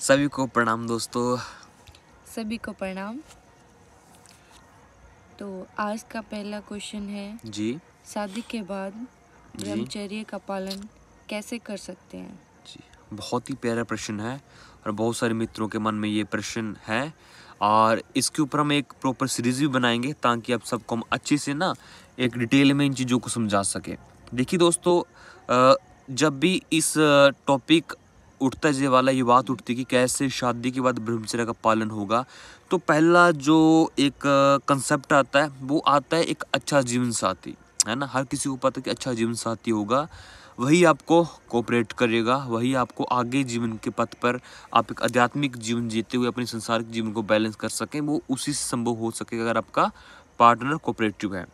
सभी को प्रणाम दोस्तों। सभी को प्रणाम। तो आज का पहला क्वेश्चन है जी शादी के बाद जी ब्रह्मचर्य का पालन कैसे कर सकते हैं। जी बहुत ही प्यारा प्रश्न है और बहुत सारे मित्रों के मन में ये प्रश्न है और इसके ऊपर हम एक प्रॉपर सीरीज भी बनाएंगे ताकि आप सबको हम अच्छे से ना एक डिटेल में इन चीज़ों को समझा सके। देखिए दोस्तों, जब भी इस टॉपिक उठता है वाला ये बात उठती है कि कैसे शादी के बाद ब्रह्मचर्य का पालन होगा, तो पहला जो एक कंसेप्ट आता है वो आता है एक अच्छा जीवन साथी, है ना। हर किसी को पता है कि अच्छा जीवन साथी होगा वही आपको कोऑपरेट करेगा, वही आपको आगे जीवन के पथ पर आप एक आध्यात्मिक जीवन जीते हुए अपने संसारिक जीवन को बैलेंस कर सकें, वो उसी से संभव हो सकेगा अगर आपका पार्टनर कोऑपरेटिव है।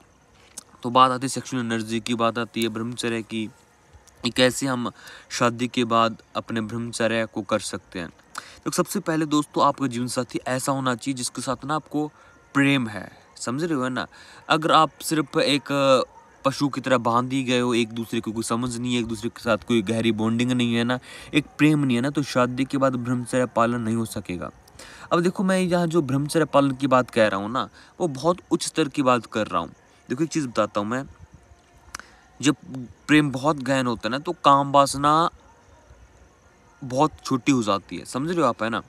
तो बात आती है सेक्सुअल एनर्जी की, बात आती है ब्रह्मचर्य की, कैसे हम शादी के बाद अपने ब्रह्मचर्य को कर सकते हैं। तो सबसे पहले दोस्तों, आपका जीवन साथी ऐसा होना चाहिए जिसके साथ ना आपको प्रेम है, समझ रहे हो ना। अगर आप सिर्फ एक पशु की तरह बांध ही गए हो, एक दूसरे को कोई समझ नहीं है, एक दूसरे के साथ कोई गहरी बॉन्डिंग नहीं है ना, एक प्रेम नहीं है ना, तो शादी के बाद ब्रह्मचर्य पालन नहीं हो सकेगा। अब देखो, मैं यहाँ जो ब्रह्मचर्य पालन की बात कह रहा हूँ ना, वो बहुत उच्च स्तर की बात कर रहा हूँ। देखो एक चीज़ बताता हूँ मैं, जब प्रेम बहुत गहन होता है ना तो काम वासना बहुत छोटी हो जाती है, समझ रहे हो आप, है ना।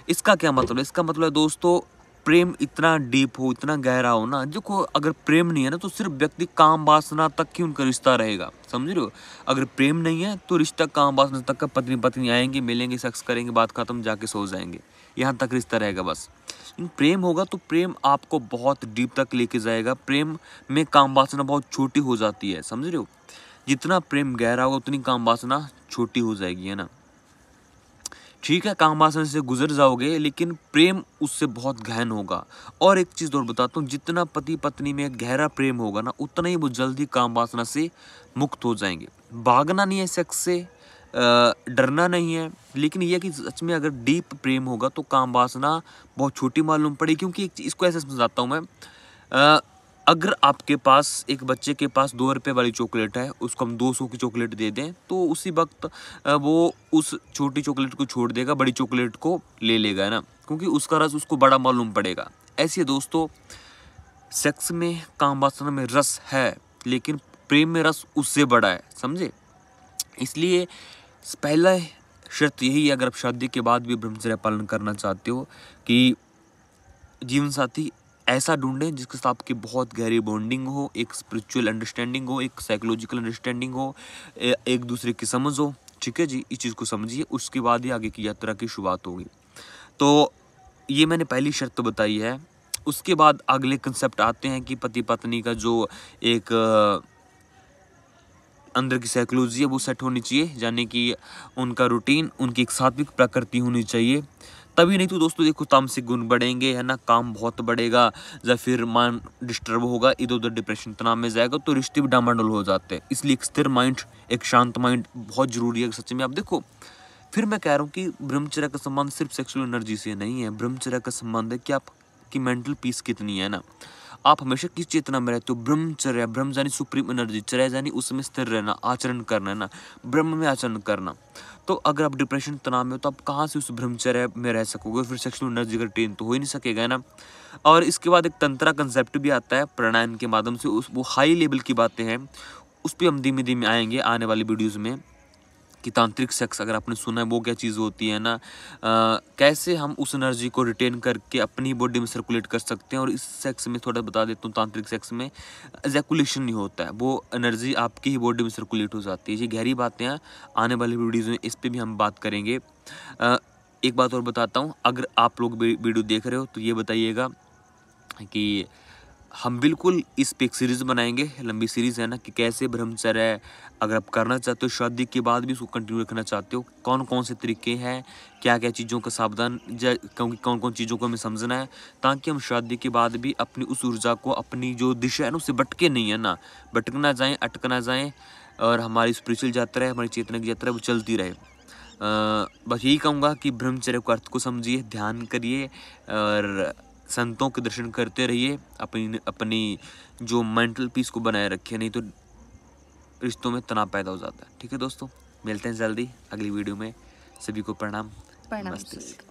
इसका क्या मतलब है? इसका मतलब है दोस्तों, प्रेम इतना डीप हो, इतना गहरा हो ना, देखो अगर प्रेम नहीं है ना तो सिर्फ व्यक्ति काम वासना तक ही उनका रिश्ता रहेगा, समझ रहे हो। अगर प्रेम नहीं है तो रिश्ता काम वासना तक का, पत्नी पत्नी आएंगे, मिलेंगे, सेक्स करेंगे, बात खत्म, जाके सो जाएंगे, यहाँ तक रिश्ता रहेगा बस। लेकिन प्रेम होगा तो प्रेम आपको बहुत डीप तक लेके जाएगा। प्रेम में काम वासना बहुत छोटी हो जाती है, समझ रहे हो। जितना प्रेम गहरा होगा उतनी काम वासना छोटी हो जाएगी, है ना। ठीक है, काम वासना से गुजर जाओगे लेकिन प्रेम उससे बहुत गहन होगा। और एक चीज़ और बताता हूँ, जितना पति पत्नी में गहरा प्रेम होगा ना, उतना ही वो जल्दी काम वासना से मुक्त हो जाएंगे। भागना नहीं है सेक्स से, डरना नहीं है, लेकिन यह कि सच में अगर डीप प्रेम होगा तो काम वासना बहुत छोटी मालूम पड़ेगी। क्योंकि इसको ऐसे समझाता हूँ मैं, अगर आपके पास एक बच्चे के पास 2 रुपये वाली चॉकलेट है, उसको हम 200 की चॉकलेट दे दें तो उसी वक्त वो उस छोटी चॉकलेट को छोड़ देगा, बड़ी चॉकलेट को ले लेगा, है ना, क्योंकि उसका रस उसको बड़ा मालूम पड़ेगा। ऐसे दोस्तों, सेक्स में काम वासना में रस है लेकिन प्रेम में रस उससे बड़ा है, समझे। इसलिए पहला शर्त यही है, अगर आप शादी के बाद भी ब्रह्मचर्य पालन करना चाहते हो, कि जीवन साथी ऐसा ढूंढें जिसके साथ आपकी बहुत गहरी बॉन्डिंग हो, एक स्पिरिचुअल अंडरस्टैंडिंग हो, एक साइकोलॉजिकल अंडरस्टैंडिंग हो, एक दूसरे की समझ हो। ठीक है जी, इस चीज़ को समझिए, उसके बाद ही आगे की यात्रा की शुरुआत होगी। तो ये मैंने पहली शर्त तो बताई है। उसके बाद अगले कंसेप्ट आते हैं कि पति पत्नी का जो एक अंदर की साइकोलॉजी है वो सेट होनी चाहिए, यानी कि उनका रूटीन, उनकी एक सात्विक प्रकृति होनी चाहिए। तभी नहीं तो दोस्तों देखो, तामसिक गुण बढ़ेंगे, है ना, काम बहुत बढ़ेगा, या फिर मन डिस्टर्ब होगा, इधर उधर डिप्रेशन तनाव में जाएगा, तो रिश्ते भी डामाडोल हो जाते हैं। इसलिए एक स्थिर माइंड, एक शांत माइंड बहुत जरूरी है सच में। आप देखो, फिर मैं कह रहा हूँ कि ब्रह्मचर्य का संबंध सिर्फ सेक्सुअल एनर्जी से नहीं है। ब्रह्मचर्य का संबंध है कि आपकी मेंटल पीस कितनी है ना, आप हमेशा किस चेतना में रहते हो। ब्रह्मचर्य, ब्रह्म यानी सुप्रीम एनर्जी, चर्या यानी उसमें स्थिर रहना, आचरण करना, है ना, ब्रह्म में आचरण करना। तो अगर आप डिप्रेशन तनाव में हो तो आप कहाँ से उस ब्रह्मचर्य में रह सकोगे, फिर सेक्सुअल एनर्जी का ट्रेन तो हो ही नहीं सकेगा, है ना। और इसके बाद एक तंत्रा कंसेप्ट भी आता है प्राणायाम के माध्यम से, उस वो हाई लेवल की बातें हैं, उस पर हम धीमे धीमे आएंगे आने वाली वीडियोज़ में, कि तांत्रिक सेक्स अगर आपने सुना है वो क्या चीज़ होती है ना, कैसे हम उस एनर्जी को रिटेन करके अपनी बॉडी में सर्कुलेट कर सकते हैं। और इस सेक्स में थोड़ा बता देता हूँ, तांत्रिक सेक्स में एजैकुलेशन नहीं होता है, वो एनर्जी आपकी ही बॉडी में सर्कुलेट हो जाती है। ये गहरी बातें हैं, आने वाली वीडियोज़ में इस पर भी हम बात करेंगे। एक बात और बताता हूँ, अगर आप लोग वीडियो देख रहे हो तो ये बताइएगा कि हम बिल्कुल इस पे एक सीरीज़ बनाएंगे, लंबी सीरीज़ है ना, कि कैसे ब्रह्मचर्य अगर आप करना चाहते हो शादी के बाद भी उसको कंटिन्यू रखना चाहते हो, कौन कौन से तरीके हैं, क्या क्या चीज़ों का सावधान, क्योंकि कौन कौन चीज़ों को हमें समझना है, ताकि हम शादी के बाद भी अपनी उस ऊर्जा को, अपनी जो दिशा है ना, उससे भटके नहीं, है ना, भटकना जाएँ, अटकना जाएँ, और हमारी स्पिरिचुअल यात्रा है, हमारी चेतना की यात्रा है, वो चलती रहे। बस यही कहूँगा कि ब्रह्मचर्य को अर्थ को समझिए, ध्यान करिए और संतों के दर्शन करते रहिए, अपनी अपनी जो मेंटल पीस को बनाए रखिए, नहीं तो रिश्तों में तनाव पैदा हो जाता है। ठीक है दोस्तों, मिलते हैं जल्दी अगली वीडियो में। सभी को प्रणाम। प्रणाम नमस्ते। सभी को।